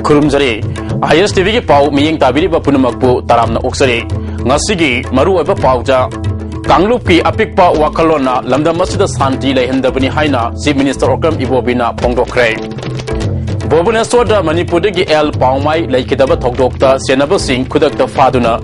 खुरुमजरी ISTV की पाव मियंग ताबिरिबा पुनमकपु तारामना ओक्सरी ngasi maru oiba pauja Kangluk ki apikpa wakalona lamdam masida santi lehendabani haina Chief Minister Okram Ibobina phongdokre Bhubaneswar Manipuri gi el paumai leikidaba thokdokta senaba sing khudakta faduna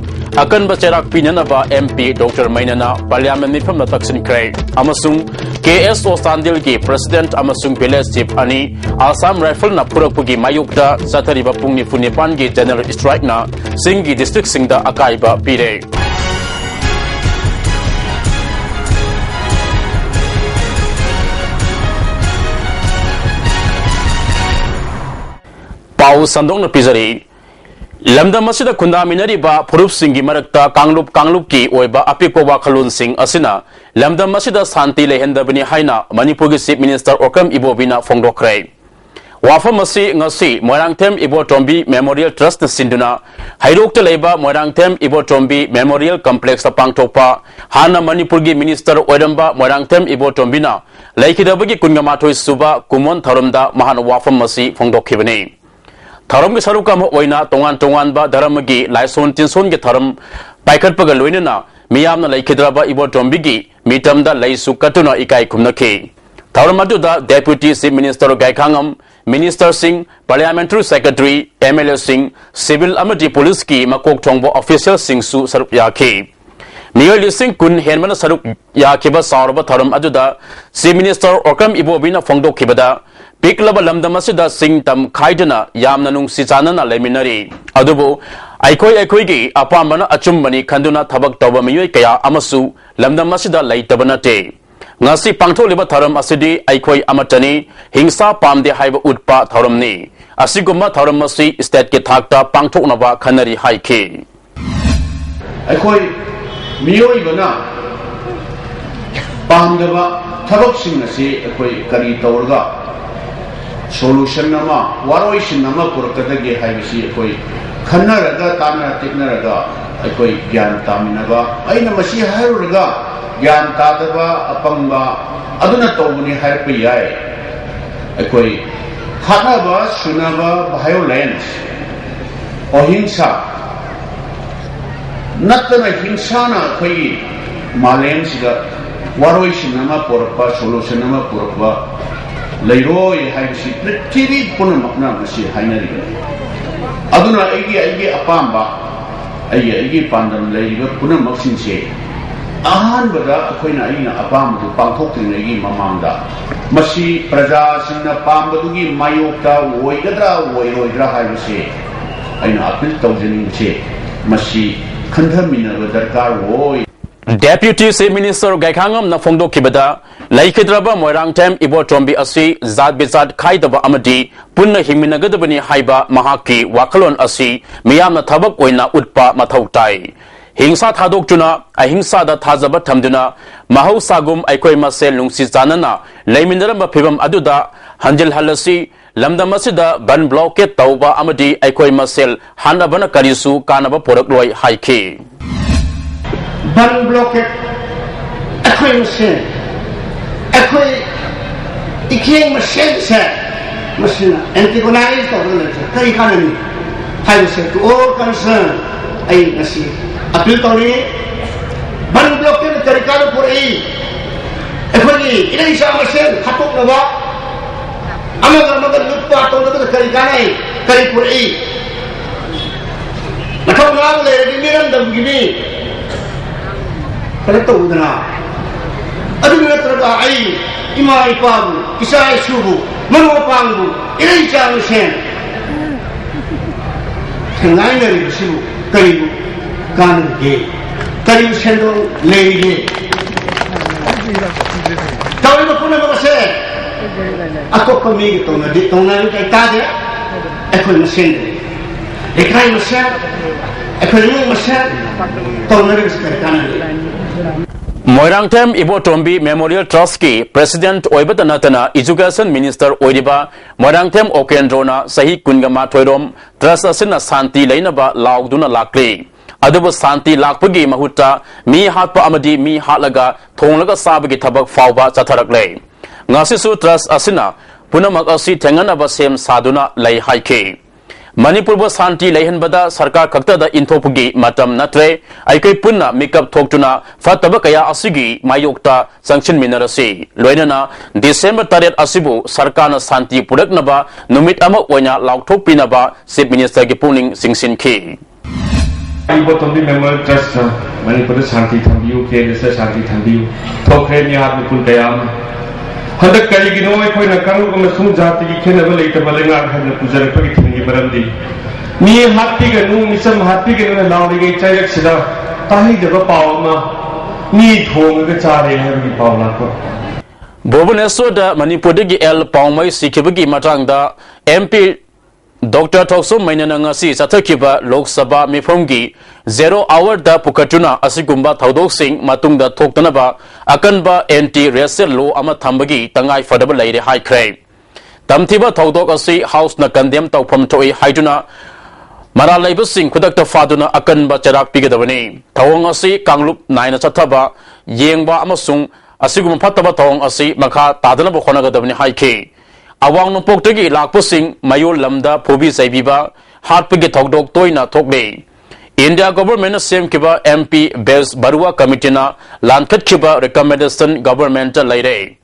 akanba cherak pinanaba MP Dr. Mainana Parliament mifamna taksinkhre amasung KSO Sandil gi President amasung Village Chief ani Assam Rifle na purakpugi mayukta sathariba pungni funipan gi General Strike na Singhi District singda akaiba pire Pau Sandong na Pizari Lamdam masida kundaminari ba Purup Singhi Marakta Kangluk ki oiba apikwa wakalun sing asina Lamdam masida santi lehendabani haina Manipur Chief Minister Okram Ibobina phongdokre Wafa masi ngasi Moirangthem Ibotombi Memorial Trust na sinduna Hairokta leiba Moirangthem Ibotombi Memorial Complex na pangtokpa hana Manipur gi Minister oiramba Moirangthem Ibotombi na laikidabagi kungamatoi suba kumon tharumda mahan wafa masi phongdokhibani Tharam ki sarukam oina tongan ba dharam gi laison tinson ki tharam paikhat paga loinana miyamna laikhidraba Ibotombi gi mitamda laisu katuna ikai khumnakhi Tharam aduda Deputy Chief Minister Gaikhangam Minister Singh Parliamentary Secretary MLA Singh Civil amati Police ki makok thongbo official Singh su sarup yakhi Miyoli Singh kun henmana sarup yakhiba sarba tharam aduda Chief Minister Okram Ibobina phongdokhibada Piklaba lamdam asida sing tam khaidana yamna nungsi chanana leminari adubu aikoi gi apambana achumbani khanduna thabak tawba miyoi kaya amasu lamdam asida laitabana te ngasi pangtholiba tharam asidi aikoi amatani hingsa pamde haiba utpa tharamni asigumma tharam masi state ke thakta pangthoknaba khanari haike aikoi miyoi bana pamdaba thabak sing nasi aikoi kari tawrga solution nama waroisin nama purakadagi haibisi akoi khannaraga tana teknaraga akoi gyan taminaga aina masi hairuraga gyan tadaba apangba aduna tawbuni hairpe yai akoi khanaba sunaba violence ahimsa natana hinsana akoi malensiga waroisin nama purakpa solution nama purakpa Lairoi haibisi prithvi punamakna masi hainari aduna aigi apamba aigi pandam laiba punamaksinse ahanbada akoina aina apamdu pangthoktinagi mamangda masi praja singna pambadugi mayokta oigadra oiroidra haibisi aina apil tawjani masi khandhaminaba darkar oi Deputy Chief Minister Gaikhangam na phongdokhibada laikhidraba Moirangthem Ibotombi asi zat bizat khaidaba amadi punna hingminagadabani haiba mahaki wakalon asi miyamna thabak oina utpa mathau tai hingsa thadokchuna ahingsa da thajaba thamduna mahausagum aikoi masel nungsi janana leimindaramba phibam aduda hanjil halasi lamdam asida ban blockade tauba amadi aikoi masel hanabana karisu kanaba porakloi haiki Ban blockade akoi machine akoi iking machine se machine antagonize to the kai economy how say to all concerned ai nasi appeal to ni ban blockade tarika no puri akoi ilai sa machine khatok na ba amaga lutpa to the kai kanai kai puri nakau ngam le di miram dam gini Kalau tahu dana, ada mana terada air, imai pabu, kisah subuh, mana pangbu, ini jangan sen. Kenai dari bisibu, karibu, kan ge, karibu sendong lagi. Tahu itu pun apa sen? Aku kami itu nanti tongnan kita ada, aku mesin, ikai mesin, aku ni mesin, tongnan kita sekarang. Moirangthem Ibotombi Memorial Trust ki President Oibatanatana Education Minister Oiriba Moirangthem Okendrona Sahi Kungama Thoirom Trust asina Santi Lainaba Lauduna Lakli Aduba Santi Lakpagi Mahuta Mi Hatpa Amadi Mi Hatlaga Thonglaga Sabagi Tabak Fauba Chatharakle Ngasisu Trust asina punamak asi thenganaba sem saduna lai haike Manipur was Santi Lehenbada, Sarkar Kakta the Intopugi, Matam Natre, Aike Puna, Makeup Toktuna, Fatabakaya Asigi, Mayokta, Sanction Minerasi, Loinana, December Taret Asibu, Sarkana Santi Pudaknaba, Numit Amakwanya, Lautok Pinaba, Sip Minister Gipuning, Singsin Ki. Ibu member trust Manipur Santi Thambiu, KSS Santi Thambiu, Tokre Yahab Nikul Kayam. Handak kali gino ay koy nakang kumasung jati ki kena balay tabalengar handak pujar pagi tingi barandi. Ni hati ganu misam hati ganu na lauri gay chayak sida tahi jaba pawa ma ni thong ga chare hai bi pawa ko. Bhubaneswar da Manipur gi el paumai sikibagi matang da MP Dr. Tokso Mainana ngasi sathakiba Lok Sabha mifomgi 0 hour da pukatuna asigumba thaudok sing matung da thoktanaba akanba anti racial law ama thambagi tangai fadaba leire hai khre tamthiba thaudok asi house na condemn tawpham thoi haiduna mara leiba sing khudak ta faduna akanba charak pigadabani thawong asi kanglup naina chathaba yengba amasung asigum phataba thawong asi makha tadana bo khonagadabani hai khe Awang Nupokti Lakpusing, Mayur Lamda, Pubi Saibiba, Harpigi Togdok Toina Tokbe. India government same Kiba MP Bez Barua Committee na Lankat Kiba recommendation government Laire.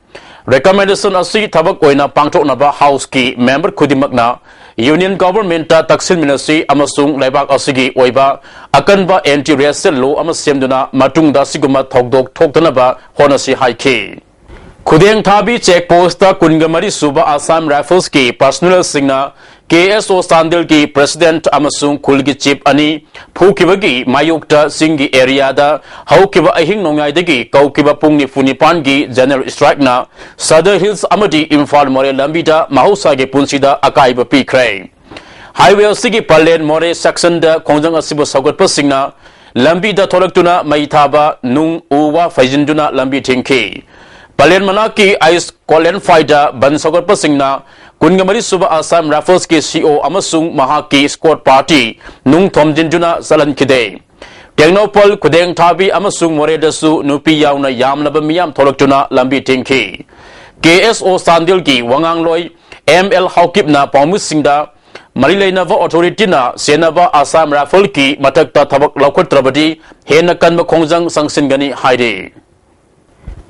Recommendation Asi Tabak Oina Pangtok Naba House Ki member Kudimakna, Union government Taksin Ministry Amasung Lebak Asigi Oiba, Akanba anti racial law Amasemduna, Matung Dasiguma Togdok Toktanaba, Honasi Haiki. Kudeng Thabi check post Kungamari Suba Assam Rifles ki personal singna KSO Sandil ki president amasung kulgi chief ani phukibagi mayukta singi area da haukiba ahing nongai dagi kaukiba pungni funipan gi general strike na Southern Hills amadi Imphal More lambida mahusa ge punsida akaiba pikrai highway sigi palen more section da khongjang asibu sagot pasingna lambida tholaktuna maithaba nung uwa faijinduna lambi thingki Palen Manaki Ice Kolen Fighter Bansogor Pasingna Kungamari Suba Assam Rifles ki CO Amasung Mahaki Squad Party Nung Tomjinjuna Salan Kide Kengnopol Kudeng Thabi Amasung Moredasu Nupi Yauna Yamnaba Miyam Toloktuna Lambi Tinki KSO Sandilgi Wangang Loy ML Haukipna Pamusingda Marilainava Authority na Senaba Assam Rifle ki Matakta Tabak Laukot Trabadi Henakan Makongjang Sangsingani Haide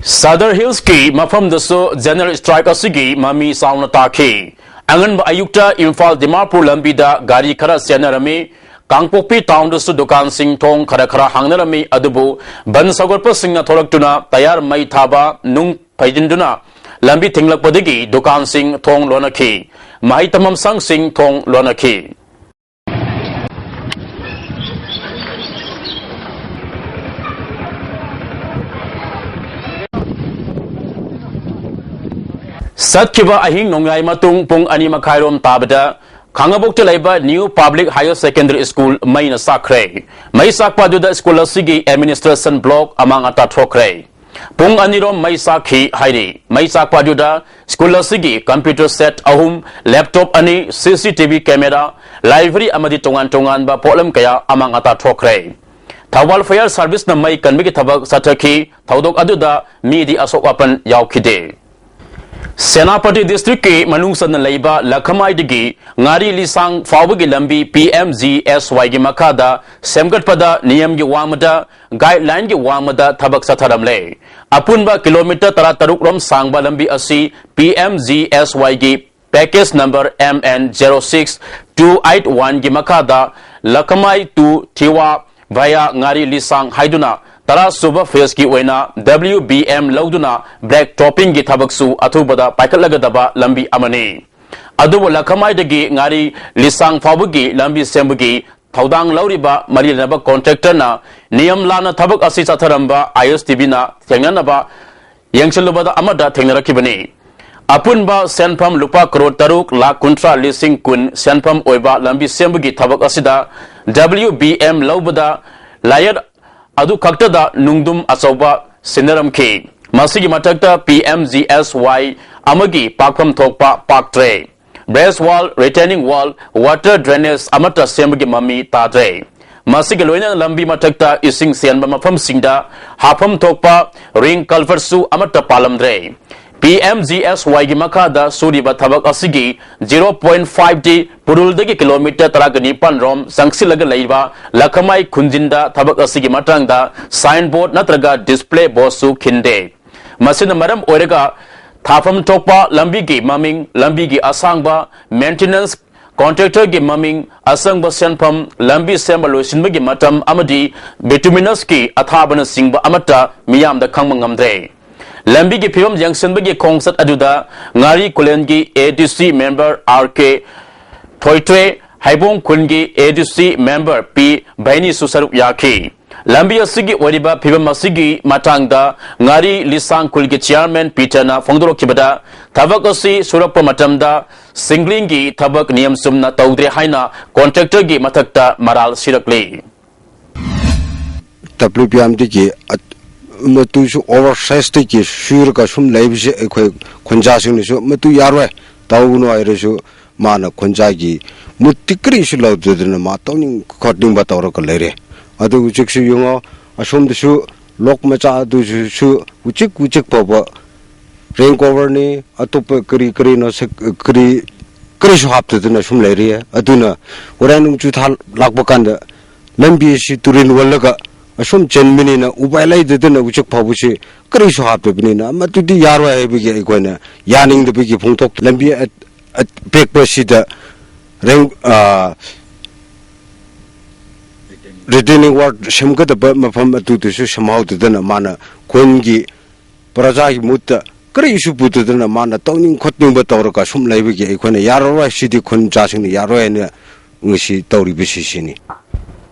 Southern Hills ki mafam daso general strike asigi mami sauna takhi angan ba ayukta Imphal Dimapur lambida gari khara senarami Kangpokpi town daso dukan sing thong khara hangnarami adubu bansagorpa singna tholaktuna tayar mai thaba nung phaijinduna lambi thinglakpadagi dukan sing thong lonakhi mai tamam sang sing thong lonakhi Satkiba ahing nongai matung pung ani makhairom tabada Khangabokte laiba New Public Higher Secondary School maina sakre mai sakpa duda school asigi administration block amang ata thokre pung anirom mai sakhi hairi mai sakpa duda school asigi computer set ahum laptop ani CCTV camera library amadi tongan ba problem kaya amang ata thokre Thawal Fire Service na mai kanbigi thabak sathaki thaudok aduda midi asok apan yaukhide Senapati district ke manungsan laiba Lakhamai digi ngari lisang fawagi lambi PMGSY gi makada semgat pada niyam gi wamada guideline gi wamada thabak satharamle apunba kilometer tara taruk rom sangba lambi asi PMGSY gi package number MN06281 gi makada Lakhamai to Thiwa via ngari lisang haiduna Tara Suba Face ki Wena WBM Lauduna Black Topping gi Thabaksu Athubada Paikalagadaba Lambi Amani Adubu Lakhamai dagi ngari lisang fabugi lambi sembugi Thaudang Lauriba Marinaba contractor na Niyam Lana Thabak Asi Satharamba ISTV na Thenganaba Yangchalubada Amada Thengnarakibani Apunba Senpam Lupa Crore Taruk La Kuntra Lising Kun Senpam Oiba Lambi Sembugi Thabak Asida WBM Laubada Layad Adu Kaktada Nungdum Asoba Sinaram K. Masigi Matakta PMGSY Amagi Pakam Thokpa Park Tray. Brass wall, retaining wall, water drainage Amata Semagi Mami Tadre. Masigi Loina Lambi Matakta Ising Sian Mafam Singda, Hapam Thokpa, Ring Culversu Amata Palamdre. PMGSY gi makada suriba thabak asigi 0.5 purul kilometer taragani panrom sangsilaga leiba lakamai khunjinda thabak asigi matangda signboard natraga display bosu khinde masina maram oirega thafam tokpa lambi gi maming lambi gi asangba maintenance contractor gi maming asangba senpam lambi sembalo sinbagi matam amadi bituminous ki athabana singba amata miyam da khangma ngamdre lambi gi phibam jangsenbagi khongsat aduda ngari kulengi ADC member RK thoitwe haibong kungi ADC member P baini susarup yakhi lambi asigi wariba phibam asigi matangda ngari lisang kulgi chairman Peter na phongdoro kibada thabak asi surappa matamda singlingi thabak niyam sumna tawdre haina contractor gi mathakta maral sirakle WPM digi matu su oversize ki shur ka sum leibse khoi khonja sing su matu yarwe tawuno aire su mana khonja gi mutikri su lawdudna ma tawning khotning ba tawra ka lere adu uchik su yungo asum su lok macha du su uchik paba rank over ni atop kri no se kri su haptudna sum lere aduna oranung chu thal lakba kanda lambi si turin walaga asum chenmini na ubailai dedena uchik phabusi kri su haptubni na matudi yarwa hebigi ikona yaning de bigi phungthok lambi pek pasida reng retaining ward semgada mafam atu su samau dedena mana kongi praja gi mutta kri su putudena mana tawning khotning ba tawraka sum laibigi ikona yarwa sidi khon jasing yarwa ne ngisi tawri bisi sini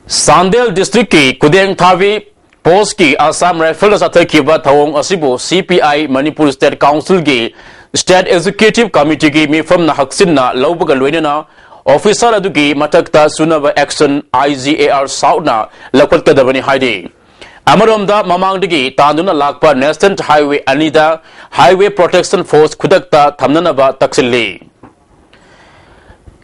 Sandel district ki Kudeng Thavi post ki Assam Rifles athaki ba thawong asibu CPI Manipur State Council gi State Executive Committee gi mifam na haksin na lawbaga loinena officer adu gi matakta sunaba action IGAR sauna lakwat kadabani haidi Amaramda mamang digi tanduna lakpa National Highway anida Highway Protection Force khudakta thamnana ba taksilli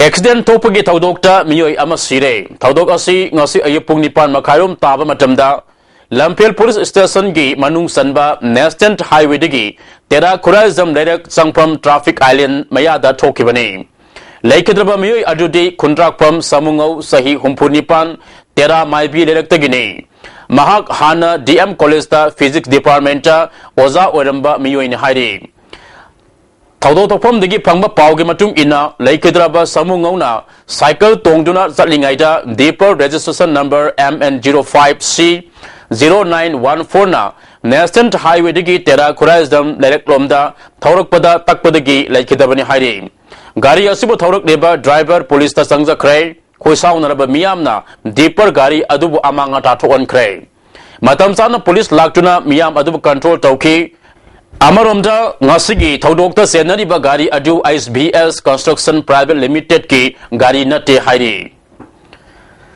accident topagi thaudokta miyoi ama sire thaudok asi ngasi ayupung nipan makhairum taba matamda Lampel Police Station gi manung sanba National Highway digi tera khurazam direct sangpam traffic island mayada thokibani laikhadraba miyoi adudi khundrakpam samungau sahi humpunipan tera maibi direct tagini mahak hana DM College ta Physics Department ta oza oramba miyoi ni hairi Taudo topam digi phangba paugi matung ina laikhadraba samungau cycle tongduna zatlingaida deeper registration number MN05C 0914 na National Highway digi tera khuraisdam direct lomda thaurakpada takpadagi laikhidabani hairi gari asibu thaurak leba driver police ta sangjakre khoisaunaraba miyamna deeper gari adubu amanga ta thokon kre matam sana police laktuna miyam adubu control tauki Amaromda ngasigi thaudokta senari ba gari adu ISBS Construction Private Limited ki gari nate hairi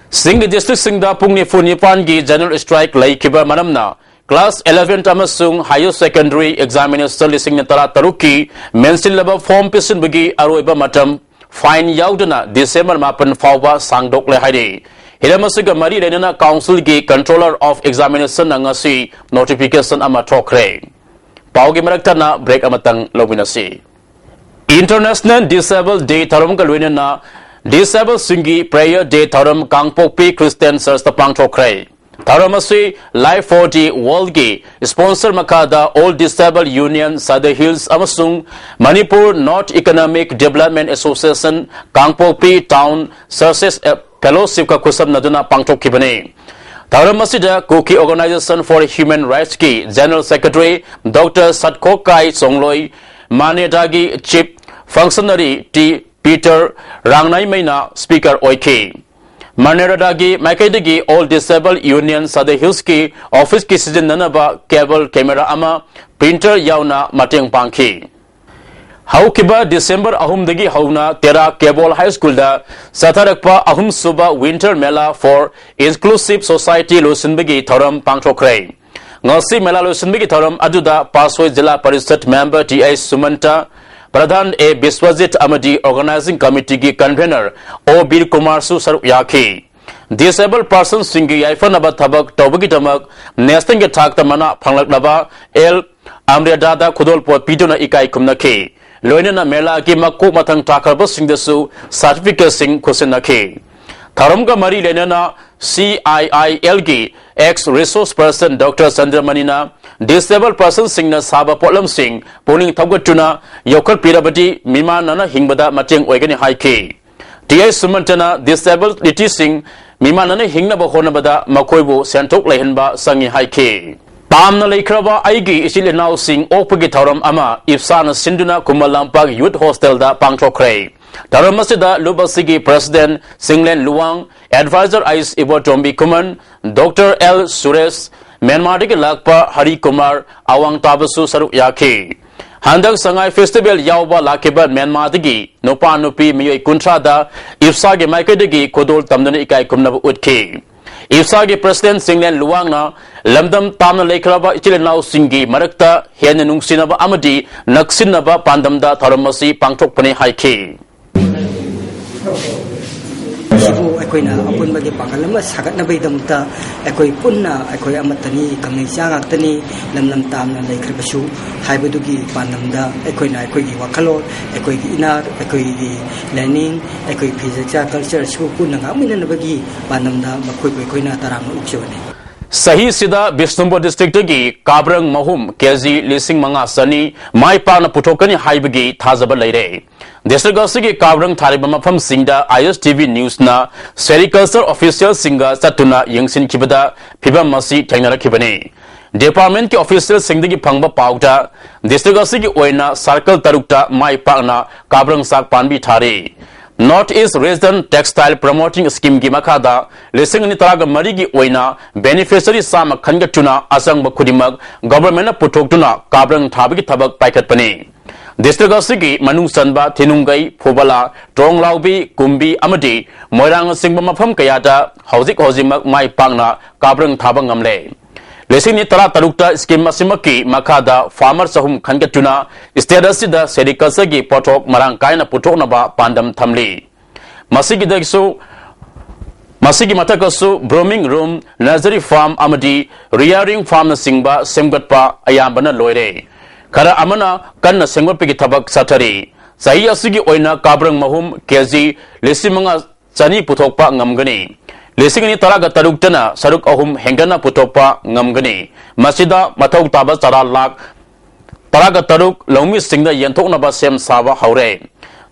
Singh district Singda pungni funipan gi general strike laikiba manamna class 11 amasung higher secondary examination lising tara taruki mensin laba form pisin bagi aroiba matam fine yaudana December mapan fawba sangdok le hairi hiramasiga mari renana council gi controller of examination ngasi notification ama thokre Paugi merakta na break amatang lobinasi. International Disabled Day tharum kalwina na Disabled Singi Prayer Day tharum Kangpokpi Christian Church tapang thokrai. Tharamasi Life 40 World gi sponsor makada All Disabled Union Sada Hills amasung Manipur North Economic Development Association Kangpokpi Town Churches Fellowship ka kusam naduna pangthokibani. Thauramasida Kuki Organization for Human Rights ki General Secretary Dr. Satkokai Songloi Manedagi Chief Functionary T. Peter Rangnai Maina Speaker Oiki Maneradagi Makaidagi All Disabled Union Sada Hills ki Office ki Season Nanaba Cable Camera Ama Printer Yauna Mateng Pangki Haukiba December ahumdagi hauna tera Cable High School da Satarakpa ahum suba Winter Mela for Inclusive Society Lusinbagi Thoram Pangthokrai Ngasi Mela Lusinbagi Thoram aduda Pasoi Jila Parishad Member T.I. Sumanta Pradhan A. Biswajit Amadi Organizing Committee ki Convener O. Bir Kumar Su Saruk Yaki Disabled persons singi yaifan aba thabak tawbagi tamak nesting ke thak tamana phanglak laba L Amriyada Kudolpo Piduna Ikai Kumnaki, Loinana Mela Gimaku Matang Takarbo Singdesu, Certificate Sing Kusinaki. Tharamga Mari Lenana CIILG ex resource person Dr. Sandramanina disabled person Singna Saba Polam Singh Puning Tawgatuna Yokal Pirabadi Mima Nana Hingbada Mateng Wegani Haiki TI Sumantana disabled Liti Singh Mima Nana Hingna Bahonabada Makoibu Santok Lehenba Sangi Haiki Tamna Laikraba Aigi Isilinau Singh Opagi Tharam Ama Ifsana Sinduna Kumalampag Youth Hostel da Pangchokre Taramasida Lubasigi President Singlen Luang, Advisor Ais Ibotombi Kuman, Dr. L. Suresh, Myanmariki Lakpa Hari Kumar, Awang Tabasu Saruk Yaki. Handak Sangai Festival Yauba Lakiba Myanmariki, Nopa Nupi Miyoi Kuntrada, Ifsagi Maikadigi Kodol Tamdani Ikai Kumnabu Utki. Ifsagi President Singlen Luang na Lamdam Tamna Laikraba Ichilinau Singi Marakta, Henanung Sinaba Amadi, Naksinaba Pandamda Taramasi Pangtok Pane Haiki. Sibu akoina apun bagi pangalama sagat na baydamta akoi punna akoi amatani kangai sangak-tani lamlam tamna laikribasu haibadugi pandamda akoina akoi gi wakalo akoi gi inar akoi gi learning akoi physics culture sibu punna ngamina na bagi pandamda makoi akoina tarang ukjone Sahi Sida Bishnumbo District gi Kabrang Mahum KG Lising Manga Sani Mai Pana Putokani Haibagi Thazaba Laire District Asigi Kabrang Tariba Mafam Singda ISTV News na Sericulture Official Singa Satuna Yingsin Kibada Piba Masi Tangnara Kibani Department ki Official Singdagi Pangba Pauta District Asigi Oina Circle Tarukta Mai Pana Kabrang Sak Panbi Thari Northeast Resident Textile Promoting Scheme gi makada lising ni taraga marigi oina beneficiary sama khangatuna asang bakhudimak government puthokuna kabrang thabagi thabak paikhatpani District asigi manung sanba thinungai phobala tronglaubi kumbi amadi moirang singba mafam kayada hauzik hojimak mai pangna kabrang thabang ngamle Lesing ni tara tarukta scheme masimaki makada farmer sahum khangatuna status da sericulture gi pothok marang kaina puthokna ba pandam thamli masigi dagsu masigi matakasu broming room nursery farm amadi rearing farm na singba semgatpa ayambana loire kara amana kanna sengwatpi gi thabak sathari sahi asigi oina kabrang mahum kg lesimanga chani puthokpa ngamgani Lising ni taraga taruktana saruk ahum hengana putopa ngamgani masida mathau taba chara lak taraga taruk laumi singda yenthokna ba sem sawa haure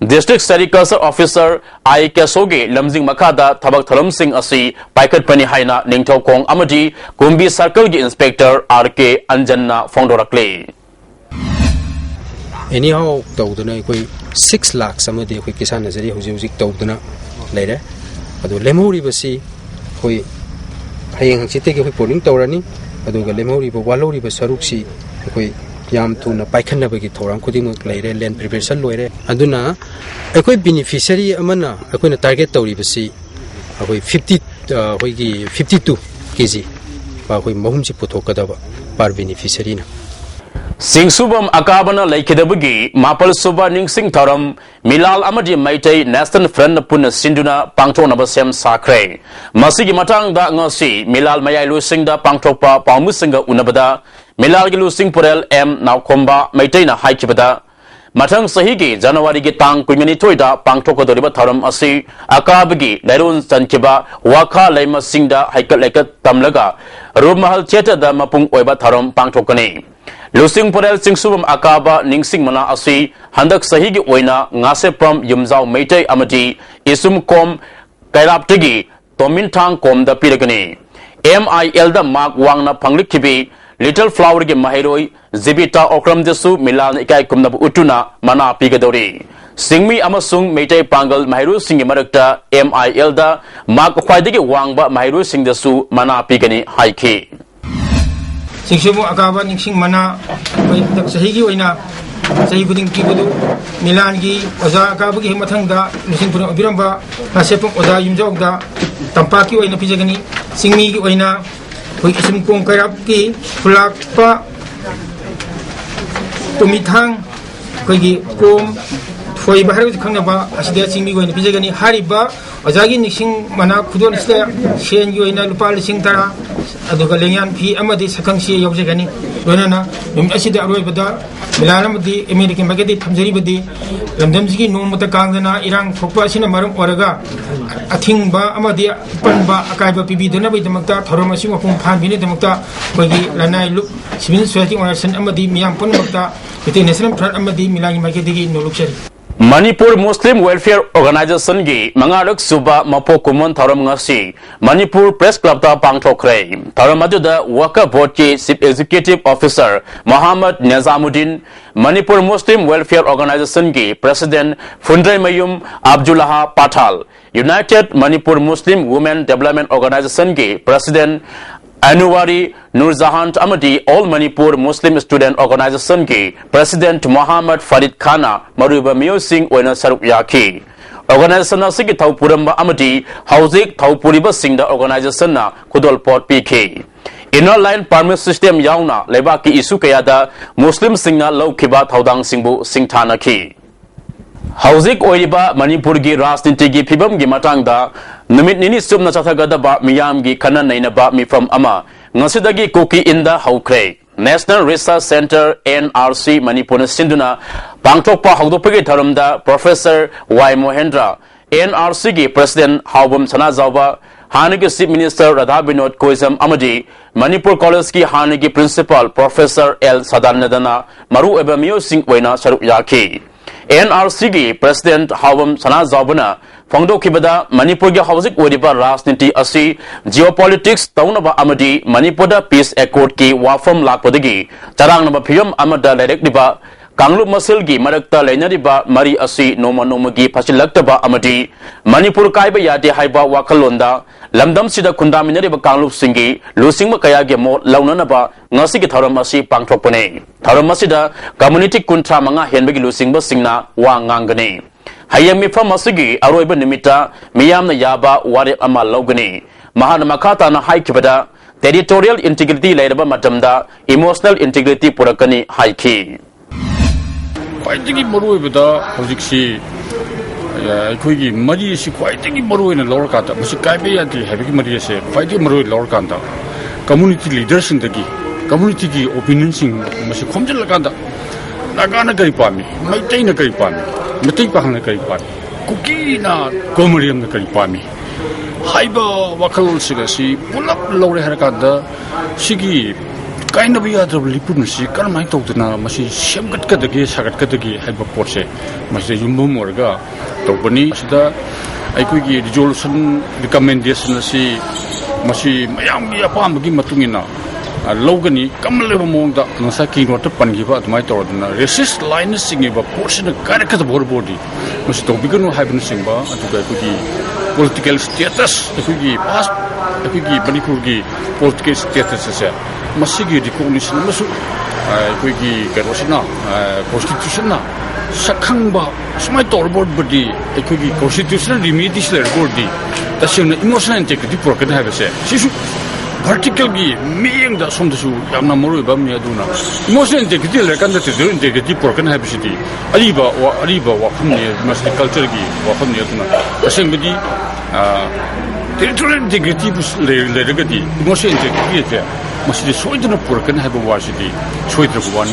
District Sericulture Officer I Kesoge lamjing makada thabak thalam sing asi paikat pani haina ningthau kong amadi kumbi circle gi inspector RK Anjanna fongdorakle anyhow tawduna koi 6 lakh samadi koi kisan nazari hujik tawduna leire adu lemuri basi koi hayeng chite ke polling tawrani adu ga lemuri bo walori ba saruksi koi yam tuna paikhanna bagi thorang khuding leire land preparation loire aduna akoi beneficiary amana akoina target tawri basi akoi 50 koi gi 52 kg ba koi mahum chi puthokadaba par beneficiary na Singsubam Akabana Laikidabagi, Mapal Suba Ningsing Taram, Milal Amadi Maite, Nastan Friend Puna Sinduna, Pangto Nabasem Sakre, Masigi Matang da Ngasi, Milal Mayai Lusing da Pangtopa, Pamusinga Unabada, Milal Lusing Purel M. Naukomba, Maitena Haikibada, Matang Sahigi, January Gitang, Kuminitoida, Pangtoko Doriba Taram Asi, Akabagi, Lerun Sankiba, Waka Lema Singda, Haikaleka Tamlaga, Rumahal Cheta da Mapung Oiba Taram, Pangtokani. Lusing Purel Singsubam Akaba Ningsing Mana Asi Handak Sahigi Oina Ngase Pram Yumzau Meite Amadi Isum Kom Kairaptigi Tomintang Kom da Piragani MIL da Mark Wangna Panglikibi Little Flower Gi Mahiroi Zibita Okram Desu Milan Ikai Kumna Utuna Mana Pigadori Singmi Amasung Meite Pangal Mahiru Singi Marakta MIL da Mark Khwaidigi Wangba Mahiru Sing Desu Mana Pigani Haiki Singsibu akaba ningsing mana dak sahigi oina sahi kuding kibudu milan gi oza akaba gi mathangda lusing pura obiramba nasepung oda yumjogda tampaki oina pijagani singmi gi oina koi isum kong karap ki fulakpa tumithang koi gi kom foi bahar khangna ba asida singmi oina pijagani hariba Ozagi Nixing Mana Kudon Shen you in Alpal Singtara, Adogalingan P. Amadi Sakansi Yogani, Donana, Asida Arabada, Milanamadi, American Magadi, Tamzaribadi, Lamdamski, no Mutakangana, Iran, Fopasina Marum Oraga, Atingba, Amadia, Panba, Akaiba Pibi, Donabi, the Mata, Toromasima, Pambini, the Mata, Wagi, Lanai, look, Swin sweating on San Amadi, Miam Ponamata, with a national Amadi, Milan Magadi, no luxury. Manipur Muslim Welfare Organization gi mangaruk suba mapo kumun tharam ngasi Manipur Press Club ta pangthokre tharam aduda Waqf Board ki Chief Executive Officer Muhammad Nizamuddin Manipur Muslim Welfare Organization gi President Fundrai Mayum Abdullah Pathal United Manipur Muslim Women Development Organization gi President Anuwari Nurjahan Amadi All Manipur Muslim Student Organization ki President Muhammad Farid Khana Maruba Mio Singh Oina Saruk Yaki Organization na sigi Taupuramba Amadi Hauzik Taupuriba Singh da organization na Kudol Port PK Inner Line Permit System Yauna Lebaki Isu Kayada Muslim Singh Low Kiba Taudang Singbu Singthana ki Hauzik Oiba Manipur gi Rasniti gi Pibam gi Matangda Numit nini sumna chathagada ba miyam gi kana naina ba mi from ama ngasidagi cookie in the haukre National Research Center NRC Manipur Sinduna Pangtokpa Hagdopagi Tharamda Professor Y Mohendra NRC gi President Haubum Sanazawa Hanigi Chief Minister Radha Binod Koizam Amadi Manipur College ki Hanigi Principal Professor L Sadanadana Maru Ebamio Singh Waina Saruk Yaki NRC gi President Haubum Sanazawabana Fangdo Kibada Manipur gi Hauzik Wadiba Rasniti Asi Geopolitics Taunaba Amadi Manipur Peace Accord ki Wafam Lakpadagi Tarang Naba Piyam Amada Lerek Diba Kanglup Masil gi Marakta Lenadiba Mari Asi Noma Nomagi Pasilaktaba Amadi Manipur Kaiba Yadi Haiba Wakalonda Lamdam Sida Kundaminariba Kanglup Singi Lusingma Kayagi Mo Launanaba Nasiki Tharamasi Pangtopane Tharamasida Community Kuntra Manga Henbagi Lusingba Singna Wangangani Hayami from Masigi, Aroiba Nimita, Miyam Yaba, Wari Ama Logani, Mahanamakata na Haikibada, Territorial Integrity Laidaba Matamda, Emotional Integrity Purakani Haiki. Fighting in Moruida, Hosiksi, Quigi, Madi, fighting in Moru in a lower kata, Musikabi and the Heavy Maria say, fighting Moru in lower kanta, community leaders in the Gi, community opinions in Musikomja Laganda, Nagana Garipami, Maintain a Garipami. Mating pahang kay pami, kuki na komeriam na kay pami. Haiba wakal siga si pulap lore harakada sigi kain na biya to lipun si kan mai to na masi semgat kadagi sagat kadagi haiba porse masi yumbu morga to bani sida ai kuigi resolution recommendation si masi mayam bi apam gi matungina Logani, Kamaleva Monda, Nasaki, not a Pangiva, my Tordana, resist line singing a portion of Karaka body. Must Tobigano have been Simba, and to the political status, the Kugi past, the Kugi Banikugi, political status, Masigi, the coalition, Masu, Kugi Garosina, Constitutional, Sakamba, Smite or board body, a Kugi constitutional remedies their body. That's an emotional integrity for can have a say. Particularly, me that some to Yamamuru Bamiaduna. Most integrity, like under the integrity for can have city. Aliba or Aliba, Wakumni, must be culturally, Wakumniatuna. The same with the territorial integrity was legati, most integrity must be Sweden of Purkan have a washity, Sweden of one.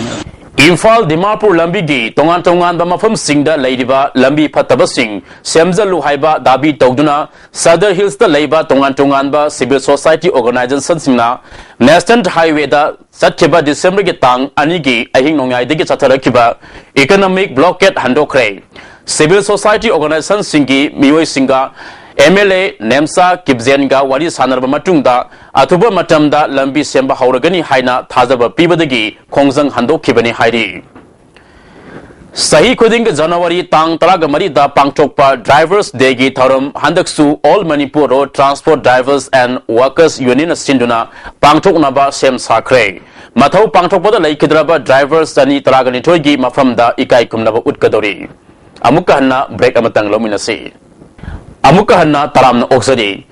Imphal Dimapur Lambi gi Tongan Tongan Bamafam Singda Ladiba Lambi Pataba Singh Semza Luhaiba Dabi Togduna Sadar Hills the Laiba Tongan Tonganba Civil Society Organization Singna National Highway da Satkiba December Gitang Anigi Ahing Nongai Digi Satarakiba Economic Blockade Handokre Civil Society Organization Singi Mioi Singa MLA Nemsa Kibzenga Wadi Sanarba Matungda Atuba Matamda Lambi Semba Hauragani Haina Tazaba Pibadagi Kongzang Hando Kibani Haidi Sahi Kuding January Tang Taragamari da Pangchokpa Drivers Degi Tharam Handaksu All Manipur Road Transport Drivers and Workers Union Sinduna Pangchok Naba Sem Sakre Mathau Pangchokpa Laikidraba Drivers Sani Taragani Togi Mafamda Ikai Kumnaba Utkadori Amukahana Break Amatang Lominasi Amukahana Taram Oxadi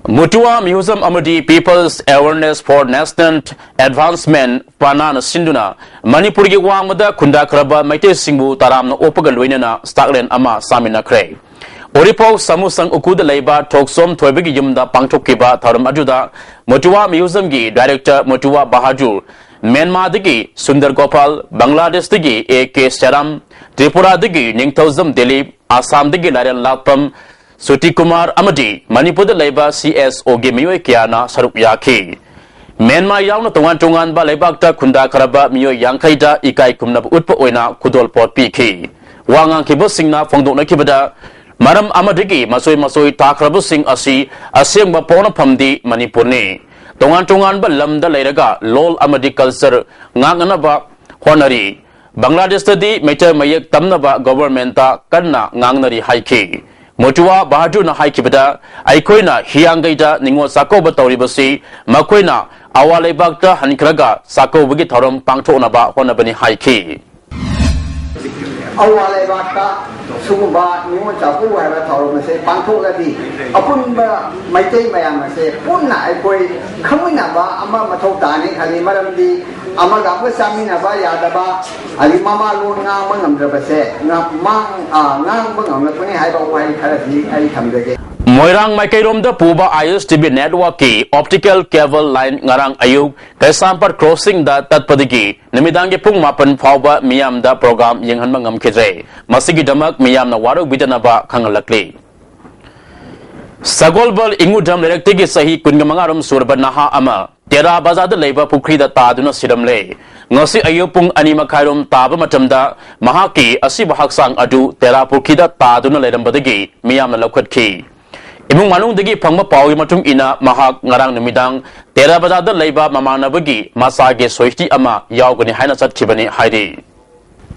Mutua Museum Amadi People's Awareness for National Advancement Panana Sinduna Manipuri Wamada Kunda Kraba Maite Singbu Taram Opagal Winana Staklen Ama Samina Kray Oripau Samusang Ukuda Leba Toksom Twebigi Yumda Pangtokiba Tharam Ajuda Motua Museum gi Director Motua Bahajur Myanmar digi Sundar Gopal Bangladesh digi AK Saram Tripura digi Ningthozam Delhi Assam digi Larian Lapam Suti Kumar Amadi Manipur Leba CSO gi Miyoi Kiana Saruk Yaki Myanmar Yauna Tongan Tongan Ba Lebakta Kunda Karaba Miyo Yankaida Ikai Kumna Utpa Oina Kudol Port Piki Wangang Kibosingna Fongdona Kibada Maram Amadigi Masoi Takrabusing Asi Asim Bapona Pamdi Manipurni Tongan Ba Lamda Leraga Lol Amadi Culture Nganganaba Honari Bangladesh Tadi Mecha Mayak Tamnaba Governmenta Kanna Ngangnari Haiki Motua Bahaduna Haikibada Aikoina Hiangaida Ningo Sako Batoribasi Makoina Awale Bagta Hankraga Sako Wigi Thorum Pangtonaba Honabani Haiki Awale Bagta Sumba Ningo Chapu have a Thorum say Pantoladi upon Maite Mayama say Puna Aikoi Kaminaba Ama Matotani Halimaramdi Amagapa Saminaba Yadaba Alimama Luna Mangam Drabase Mang Bangam Tony Hyderway Karati Alikamde. Moirang Makairom the Puba ISTV network ki optical cable line ngarang ayuk Kasampar crossing the Tatpadigi Nimidangi Pung Mapan Pauba Miam da program Yanghan Mangam Kidre Masigi Damak Miam na Waru Bidanaba Kangalakli Sagolbal Ingudam Electigi Sahi Kungamangarum Surbanaha Ama Tera Bazada Labor Pukri the Taduna Sidamle Ngosi Ayupung Anima Kairum Taba Matamda Mahaki Asibahaksang Adu Tera Pukida Taduna Ledam Badagi Miam na Lokat Ki Imung Manung Digi Pangma Pau Matung Ina Mahak Ngarang Numidang Tera Bazada Labor Mamanabagi Masage Soiti Ama Yaugani Hanasat Kibani Heidi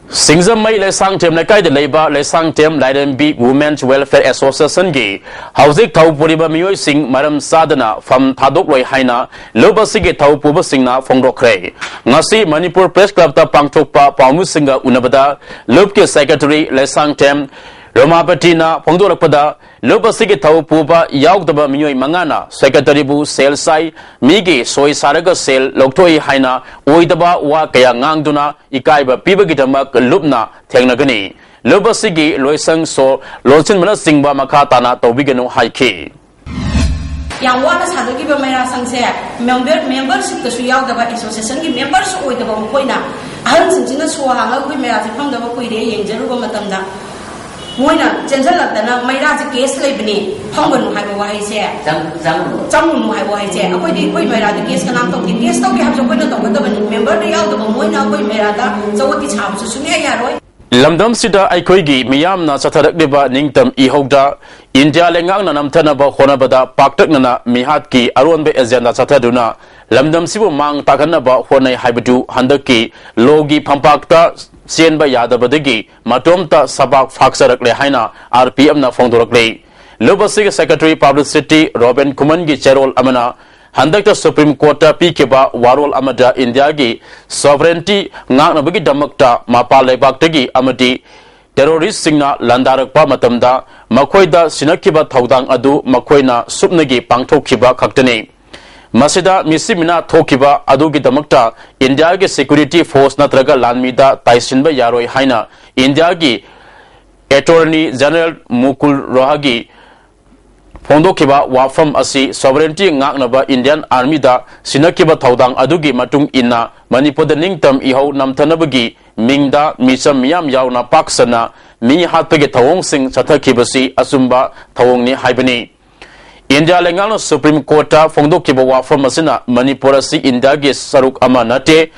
Singzam May Lesang Tem Nakai the Labor Lesang Tem Leiden B Women's Welfare Association Gi Housing Tau Puriba Miyoi Sing Maram Sadana from Tadok Roy Haina Loba Sige Tau Puba Singna Fongdokre Ngasi Manipur Press Club Ta Pangtokpa Paumu Singa Unabada Lobke Secretary Lesang Tem Roma Patina Fongdokpada Loba Sige Tau Puba Yaugdaba Miyoi Mangana Secretary Bu Sel Sai Migi Soy Saraga Sel Loktoi Haina Oidaba Wa Kaya Ngangduna Ikaiba Pibagidamak Lubna Tengnagani Loba Sige Loisang So Losin Mana Singba Makatana Tobigano Haiki Yang wana sadagi ba may rasang siya membership to suyaw daba association ki members oy daba mo koina ahal sinjina suwa hanga ko may rasang pang daba ko ide yeng jaru ba matamda moina jenjal dana may rasang case lay bini hangban mo hay ba hay siya jang mo hay ba hay siya ako di koy may rasang case kanang to case to ki habso ko na to daba member de yaw daba moina koy may rata zawati cham su sunya yaroy Lamdam Sida Aikoigi Miyam na Satarak Deba Ningtam Ihogda India Lengang na Namtanaba Honabada Paktak na Mihatki Arunbe Azenda Sataduna Lamdam Sibu Mang Takanaba Honai Haibudu Handaki Logi Pampakta Sienba Yadabadigi Matomta Sabak Faksarak Lehaina RPM na Fongdorakle Lobasig Secretary Publicity Robin Kumangi Cherol Amana Handakta Supreme Court Pikiba Warol Amada Indiagi Sovereignty Ngana Bagi Damakta Mapa Lebaktagi Amadi Terrorist Singna Landarakpa Matamda Makoida Sinakiba Taudang Adu Makoina Subnagi Pangtokiba Kaktani Masida Misimina Tokiba Adugi Damakta Indiagi Security Force Natraga Lanmida Taisinba Yaroi Haina Indiagi Attorney General Mukul Rohagi Fongdokiba Wafam Asi Sovereignty Ngaknaba Indian Army da Sinakiba Taudang Adugi Matung Inna Manipur Ningtam Iho Namtanabagi Mingda Misam Miyam Yauna Paksana Mi Hatpege Tawong Sing Satakibasi Asumba Tawong Ni Haibani India Lengano Supreme Court Fongdokiba Wafam Asina Manipurasi Indagi Saruk Amanate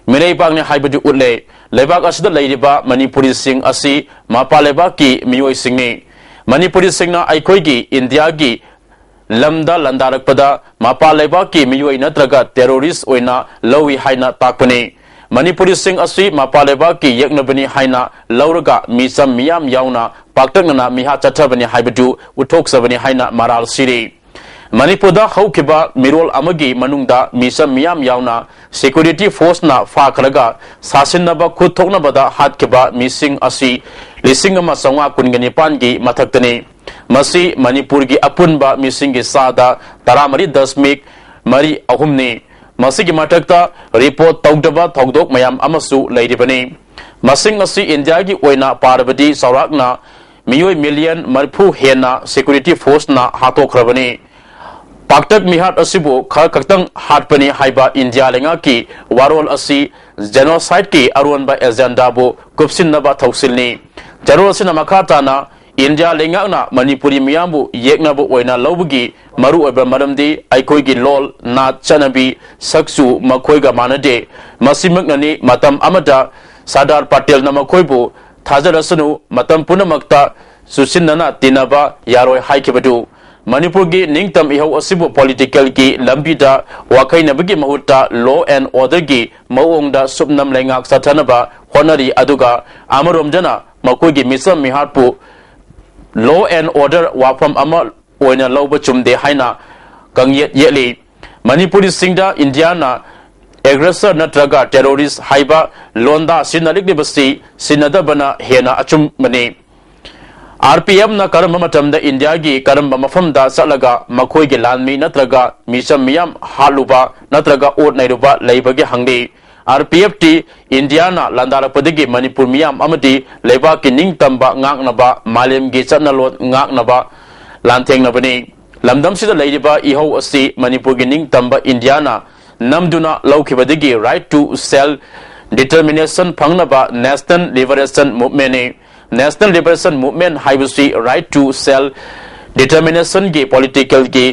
Mirei Pang Ni Haibadi Ule Lebak Asida Ladiba Manipuri Sing Asi Mapa Lebaki Miyoi Singni Manipuri Singna Aikoigi Indiagi Lamda Landarakpada Mapa Lebaki Miyoi Natraga Terrorist Oina Lowi Haina Takpani Manipuri Sing Asi Mapa Lebaki Yaknabani Haina Lauraga Misam Miyam Yauna Paktangana Miha Chatabani Haibadu Utok Sabani Haina Maral City Manipuda Haukiba Mirol Amagi Manungda Misam Miyam Yauna Security Force na Fakaraga Sasinaba Kutoknabada Hatkiba Missing Asi Lisingama Songa Kunganipangi Mataktani Masi Manipurgi Apunba Missing Sada Taramari Dasmik Mari Ahumni Masigi Matakta Report Togdaba Togdok Mayam Amasu Lady Bani Masing Asi Indiagi Oina Parvati Sarakna मियोय मिलियन मरफू हेना security force ना हाथोखरबनी पाक्तक मिहाट असिबु खर कक्तंग हाटपनी हाइबा India लेंगा की वारोल असि जेनोसाइड की अरुनबा एजेंडा बो कुपसिनबा थौसिलनी जरो असिना मखाताना इंडिया लेंगा मणिपुरी मियामबु येकनाबु ओइना लौबगी मरु ओइबा मरमदी आइकोइगी लोल ना चनबी सक्सु मखोइगा मानदे मसिमकननी मतम अमदा सरदार पटेल ना मखोइबु थाजरसनु मतम पुनमक्ता सुसिनना तिनबा यारोय हाइकिबदु मणिपुर की निंगतम इहो असिबु पॉलिटिकल की लंबीदा वाखैनबगी महुत्ता लॉ एंड ऑर्डर की मओंगदा सुपनम लेंगाक सथनबा होनरी अदुगा अमरोमदना मकोइगी मिसम मिहाटपु लॉ एंड ऑर्डर वाफम अमल ओइना लौब चुमदे हाइना कंगयet येली Manipuri सिंगदा Indiana aggressor नत्रगा terrorist हाइबा लोंदा सिनलिकदिबसी सिनदबना Hena अचुममनी RPM na karamba matamda India gi karamba mafamda salaga makhoi gi lanmi natraga misam miyam haluba natraga ot nairuba leibagi hangdi RPF ti India na landara padigi Manipur miyam amadi leiba ki ningtamba ngaknaba malem gi chatnalot ngaknaba lanthengnabani lamdam sida leiba iho asi Manipur gi ningtamba India na namduna laukhibadigi right to self determination phangnaba National Liberation Movement National Liberation Movement हाइबसी right to self determination की political की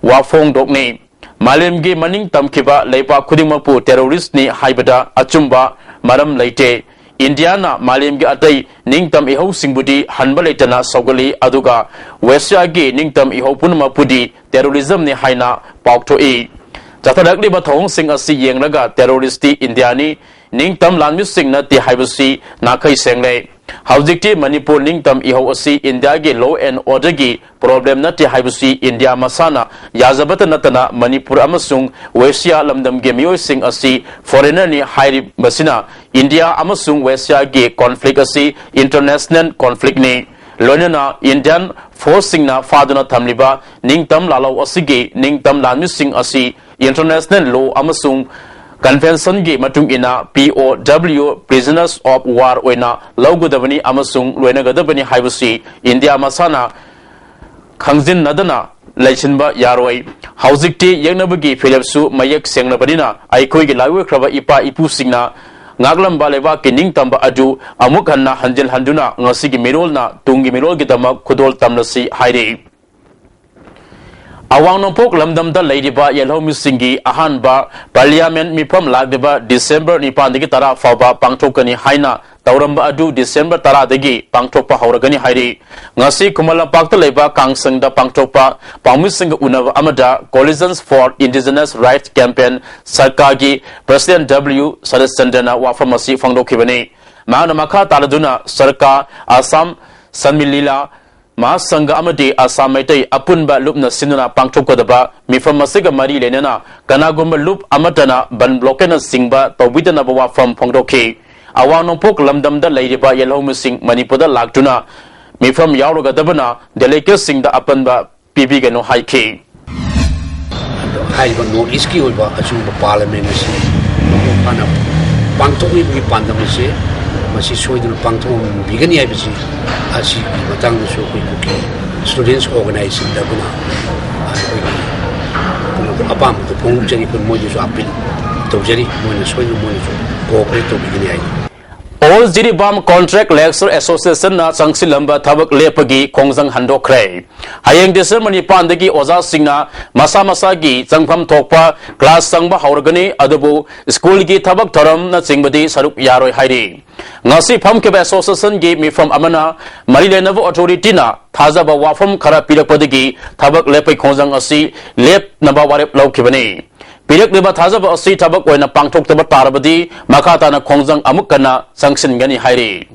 वाफोंग दोगने मालेम की मनिंग तमखिबा Lepa खुदिमपु terrorist नि हाइबदा अचुम्बा मरम लेते India ना मालेम की अतई निंगतम इहो सिंगबुदी हनबा लेतना सौगली अदुगा वेस्या की निंगतम इहो पुनमपुदी terrorism नि हाइना पाउक्थोई जाथरकली बथोंग सिंग असि येंगलगा terrorist इंडिया नि निंगतम लानमि सिंग नति हाइबसी नाखै सेंगले हौजिक्ति मणिपुर निंगतम इहो असि इंडिया के लॉ एंड ऑर्डर की प्रॉब्लम नति हाइबसी इंडिया मसाना याजबत नतना मणिपुर अमसुंग वेस्या लमदम के मियोय सिंग असि फॉरेनर नि हाइरि बसिना इंडिया अमसुंग वेस्या के कॉन्फ्लिक्ट असि इंटरनेशनल कॉन्फ्लिक्ट नि लोनना इंडियन फोर्स सिंगना फादना थमलिबा निंगतम लालौ असिगे निंगतम लानमि सिंग असि इंटरनेशनल लॉ अमसुंग Convention gi matung ina POW prisoners of war oina lawgudabani amasung loinagadabani haibasi India masana khangjin nadana laichinba yaroi haujikti yengnabagi philipsu mayak sengnabadina aikoi gi lawwe khraba ipa ipu singna ngaglamba leba ki ningtamba adu amuk hanna hanjil handuna ngasi gi mirolna tungi mirol gi tamak khudol tamnasi hairi awang nopok lamdam da leidiba yelho misingi ahanba parliament mipam lagdeba December ni pandigi tara fawba pangthokani haina tauramba adu December tara dagi pangthokpa hauragani hairi ngasi kumala pakta leiba kangsang da pangthokpa pangmising unava amada coalitions for indigenous rights campaign sarkagi president W Sarasandana wafamasi fangdokhibani mana makha taladuna sarka Assam sanmilila महासंघ अमदी आसाम मैतै अपुनबा लुपना सिनुना पांगथोकदबा मिफम मसिगा मरी लेनना कनागुम loop अमतना बन ब्लॉकेना सिंगबा तौबिदना बवाफम फोंगदोखि अवानोपोक लमदमदा लैरिबा येलहोमुसिंग मणिपुरदा लाक्तुना मिफम यावरगदबना delegate सिंगदा अपनबा पीबीगनो हाइखि हाइबा north east की ओइबा अचुंबा parliament से पाना पांगथोकि पांदमसे मसी सोइदन पांगथोम बिगनि आइबसी आसी मतंग सो कोइ cookie students organisation दबना कोइ अपाम तो फोंग जरी कोइ मोजु सो अपील तो जरी मोने सोइदन मोने सो कोऑपरेट तो बिगनि आइ All Jiribam Contract Lecturer Association na Sangsilamba Thabak Lepagi Khongjang Handokre. Hayeng December ni pandagi Oza Singna Masa Masa gi Sangpham Thokpa Class Sangba Haurgani Adabu School gi Thabak Thoram na Singbadi Saruk Yaroi Hairi. Ngasi Pham Keba Association gi Mifam Amana Marilenavu Authority na Thazaba Wafam Khara Pilakpadagi Thabak Lepai Khongjang Asi Lep Naba Warep Laukibani. Pirak liba thazaba asi tabak oina pangthok taba tarabadi makata na khongjang amukana sanction gani hairi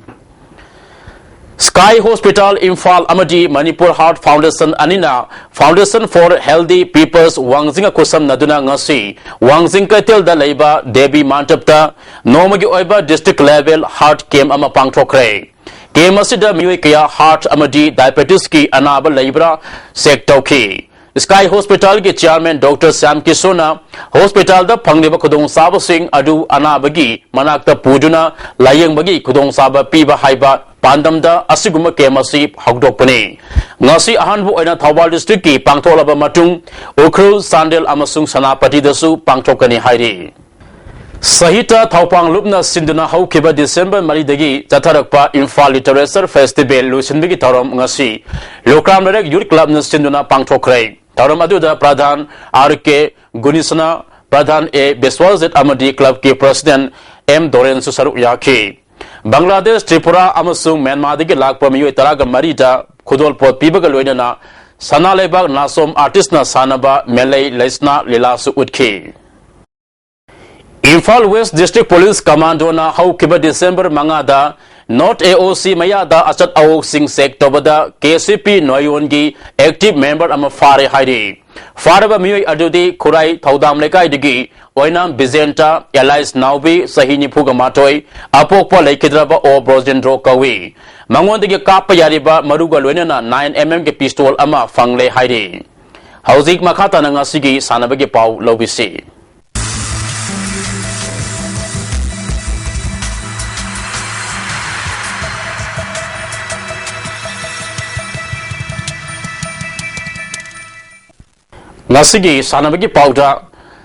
Sky Hospital Imphal Amadi Manipur Heart Foundation Anina Foundation for Healthy People's Wangzinga Kusam Naduna Ngasi Wangzing Katil da Leiba Debi Mantapta Nomagi Oiba District Level Heart Camp Ama Pangthokre Game Asida Miwi Kaya Heart Amadi Diabetes Ki Anaba Leibra Sektauki Sky Hospital ki chairman Dr. Sam Kisona hospital da phangliba khudong saba sing adu anabagi manakta puduna layeng bagi khudong saba piba haiba pandamda asiguma kemasi hagdokpani ngasi ahanbu oina Thawal district ki pangtholaba matung Ukrul Sandel amasung Sanapati dasu pangthokani hairi Sahita Thawpang Lupna Sinduna Haukiba December Maridagi Jatharakpa Imphal Literature Festival Lusinbigi Tauram ngasi Lokram Rek Youth Club na Sinduna pangthokrai Tauram aduda Pradhan RK Gunisana Pradhan A Beswazet Amadi Club ki President M Doren Susaruk Yaki Bangladesh Tripura amasung Myanmar dagi lakpa miyoi taraga marida khudol pot pibaga loinana sana lebak nasom artist na sanaba melai leisna lilasu utki Imphal West District Police Commando na haukiba December mangada North AOC mayada achat awok sing sector bada KCP noyongi active member ama fare haidi faraba miyoi adudi kurai thaudam lekai digi oinam Bizenta Elias Naubi sahini phuga matoi apokpa leikidraba o Brojendro kawi mangondigi kappa yariba maruga loinana 9mm ke pistol ama fangle haidi hauzik makhata na ngasigi sanabagi pau lobisi Nasigi Sanabagi Powder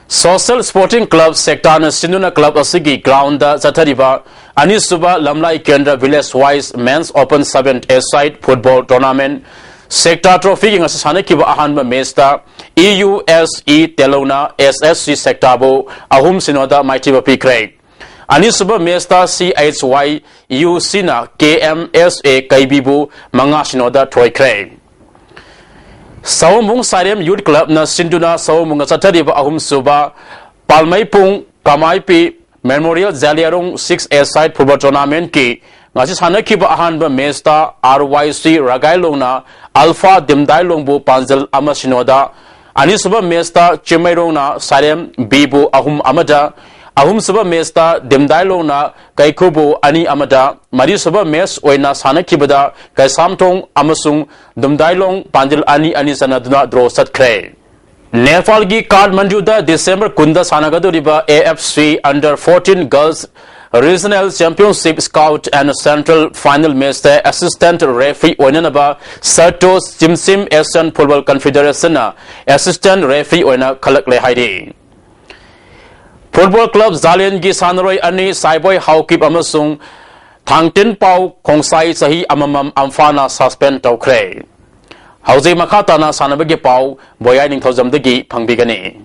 Social Sporting Club Sector na Sinduna Club Asigi Ground da Zatariba Anisuba Lamlai Kendra Village Wise Men's Open 7th A-Side Football Tournament Sector Trophy ng Sanakiba Ahanba Mesta EUSE Telona SSC Sectabo Ahum Sinoda Maitiba Pikre Anisuba Mesta CHY UCina KMSA Kaibibu Manga Sinoda Troikre Sawmung Sarem Youth Club na Sinduna Sawmung Satariba Ahum Suba Palmaipung Kamaipi Memorial Zaliarong 6A Side Football Tournament ki ngasi Sanakiba Ahanba Mesta RYC Ragailona Alpha Dimdailongbu Panjal Amasinoda Anisuba Mesta Chimairona Sarem Bibu Ahum Amada Ahum Suba Mesta Dimdailona Kaikubu Ani Amada Mari Suba Mes Oina Sanakibada Kaisamtong Amasung Dumdailong Pandil Ani Sanaduna Dro Satkre Nepalgi Kathmanduda December Kunda Sanagaduriba AFC Under 14 Girls Regional Championship Scout and Central Final Mester Assistant Referee Oinanaba Sato Simsim Asian Football Confederation Assistant Referee Oina Kalakle Haidi Football Club Zalian gi Sanroy Ani Saiboy Haukip Amasung Thangtin Pau Kongsai Sahi Amamam Amfana Suspend Taukre Hauzi Makatana Sanabagi Pau Boyaning Thozamdagi Pangbigani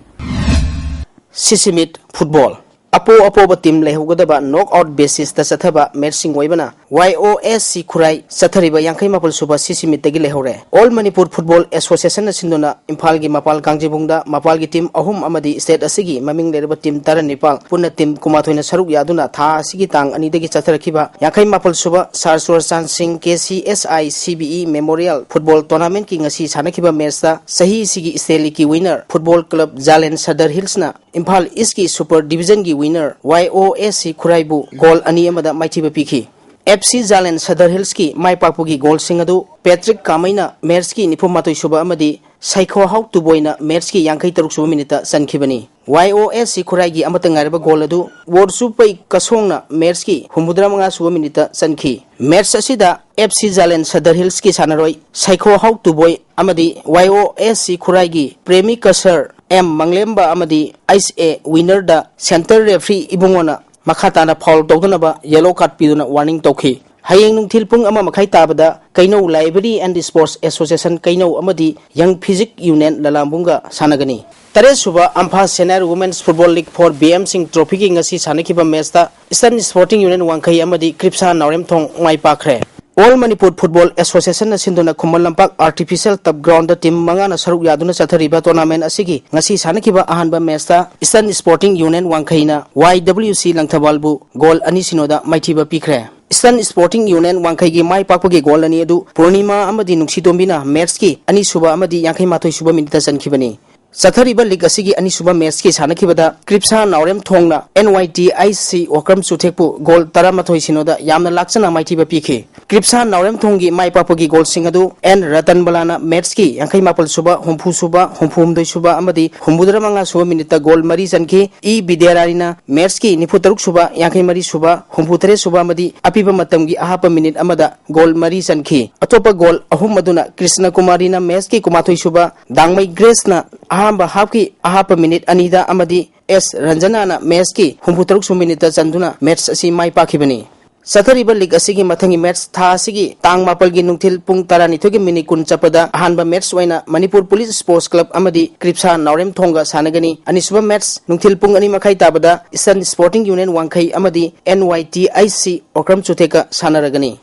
Sisimit Football Apo team lehugadaba knockout basis ta sathaba matching waibana YOSC Kurai sathariba yankai mapul suba Sisimit tagi lehore All Manipur Football Association na sinduna Imphal gi mapal Gangjibungda mapal gi team ahum amadi state asigi maming lerba team taranipal punna team kumathoina saruk yaduna tha asigi tang ani dagi chatharakiba yankai mapul suba Sarsur Chan Singh KCSI CBE Memorial Football Tournament ki ngasi sanakiba match ta sahi sigi state ki winner Football Club Jalen Sadar Hills na Imphal East ki Super Division ki winner YOSC Kuraibu goal ani amada maitiba piki FC Jalen Sadar Hills ki mai pakpugi goal singadu Patrick Kamaina match ki nipumatoi suba amadi Saikho Hauk Tuboina match ki yankai taruk suba minita sankibani YOSC Kurai gi amata ngareba goal adu World Super Kasongna match ki humudra manga suba minita sanki match asida FC Jalen Sadar Hills ki sanaroi Saikho Hauk Tuboy amadi YOSC Kurai gi Premi Kasar M Manglemba amadi Ice A winner da center referee ibungona makhatana foul tawdunaba yellow card piduna warning tawki hayeng nungthil pung ama makhai tabada Kaino Library and Sports Association Kaino amadi Young Physics Union lalambunga sanagani Tare suba Ampha Senior Women's Football League for BM Singh Trophy ki ngasi sanakiba match ta Eastern Sporting Union wangkai amadi Kripsa Naurem Thong mai pakre All Manipur Football Association na sinduna Khumal Lampak Artificial Turf Ground team manga na saruk yaduna chathariba tournament asigi ngasi sanakiba ahanba match ta Eastern Sporting Union wangkhaina YWC Langthabalbu goal ani sinoda maithiba pikre Eastern Sporting Union wangkai gi mai pakpagi goal ani adu Purnima amadi Nuksitombina match ki ani suba amadi yankai mathoi suba minita sankhibani Sathariba League asigi ani suba match ki sanakibada Kripsa Naurem Thongna NYTIC Okram Suthekpu goal 13 sinoda yamna lakchana maithiba pikhi Kripsa Naurem Thongi Mai Papagi Gold Singadu and Ratan Balana Metski Yankai Mapal Suba Humpu Suba Humpum de Suba Amadi Humbudra Manga Suba Minita Gold Marisanki E Biderarina Merski Niputaruk Suba Yankai Mari Suba Humputre Suba Madi Apiba Matamgi Ahapa Minute Amada Gold Marisanki Atopa Gold Ahumaduna Krishna Kumarina Meski Kumatoi Suba Dangmai Grace na Ahamba Hapki Ahapa Minute Anida Amadi S Ranjana Meski Humputaruk Suminita Sanduna Mets Asi Mai Pakibani Sathariba League asigi mathangi match tha asigi tang mapal gi nungthil pung tarani thogi mini kun chapada ahanba match waina Manipur Police Sports Club amadi Kripsa Naurem Thonga sanagani anisuba match nungthil pung ani makhai tabada Eastern Sporting Union Wangkhai amadi NYTIC Okram Chutheka sanaragani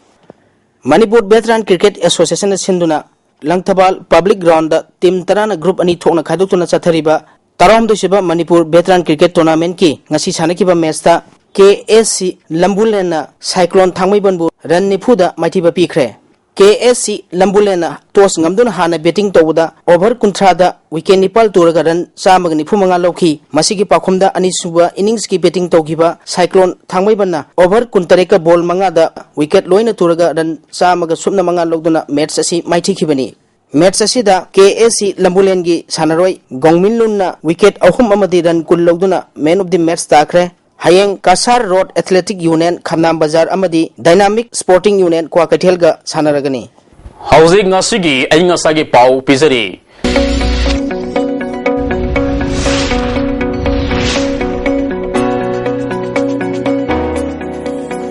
Manipur Veteran Cricket Association sinduna Langthabal Public Ground da team tarana group ani thokna khaidokuna chathariba tarom dosiba Manipur Veteran Cricket Tournament ki ngasi sanakiba match ta KSC Lambulena Cyclone Thangmaibanbu Ran Nifuda Maitiba Pikre KSC Lambulena Tos Ngamduna Hana betting Tawda over Kuntrada Weekend Nipal Turagaran Samagani Pumanga Loki Masiki Pakumda Anisuba innings ki betting Togiba Cyclone Thangmaibana over Kuntareka Ball Mangada Wicket Loina Turagaran Samaga Sumna Manga Logduna Mets Asi Maiti Kibani Match asida KSC Lambulengi Sanaroi Gongminlunna wicket ahum amadi ran kul logduna man of the match takre Hayeng Kasar Road Athletic Union Khamnam Bazar amadi Dynamic Sporting Union kwa Kathelga sanaragani Housing ngasigi ay ngasagi pau pizari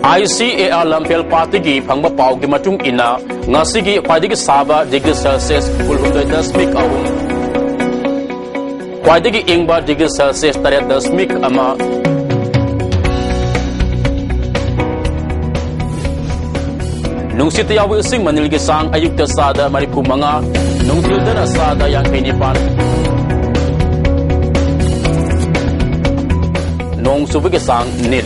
ICAR Lampel Party gi phangba pau gi matung ina ngasigi khwadigi saba degree Celsius kulhundai dasmik ahum khwadigi ingba degree Celsius taret dasmik ama Nungsit yawi sing manilgi sang ayukta sada maripu manga nungtil dana sada yang penipan nong subigi sang nil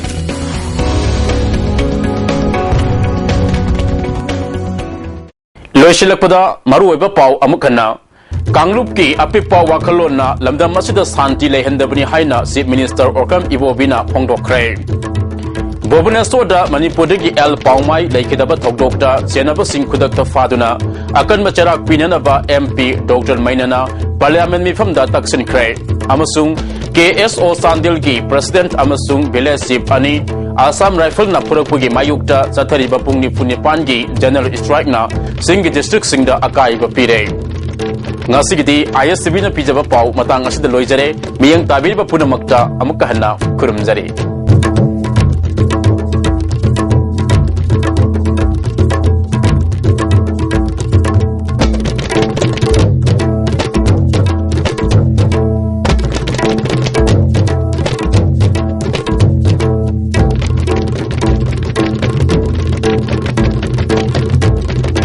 Loisilakpada maru oiba pau amukana Kanglup ki apikpa wakalona lamdam masida santi lehendabni haina Chief Minister Orkam Ibobina phongdokre Bhubaneswar Manipurigi El Paumai Laikidaba Thokdokta Senaba Singh Khudakta Faduna Akan Macharak Pinanaba MP Dr. Mainana Parliament Mifamda Taksin Kre Amasung KSO Sandilgi President Amasung Village Chief Ani Assam Rifle na Purapugi Mayukta Sathariba Pungni Punipangi General Strike na Singhi District Singda Akai Bapire Ngasigiti ISTV na pijaba pau matang asida loijare miyang tabir ba punamakta amukahana kurumjari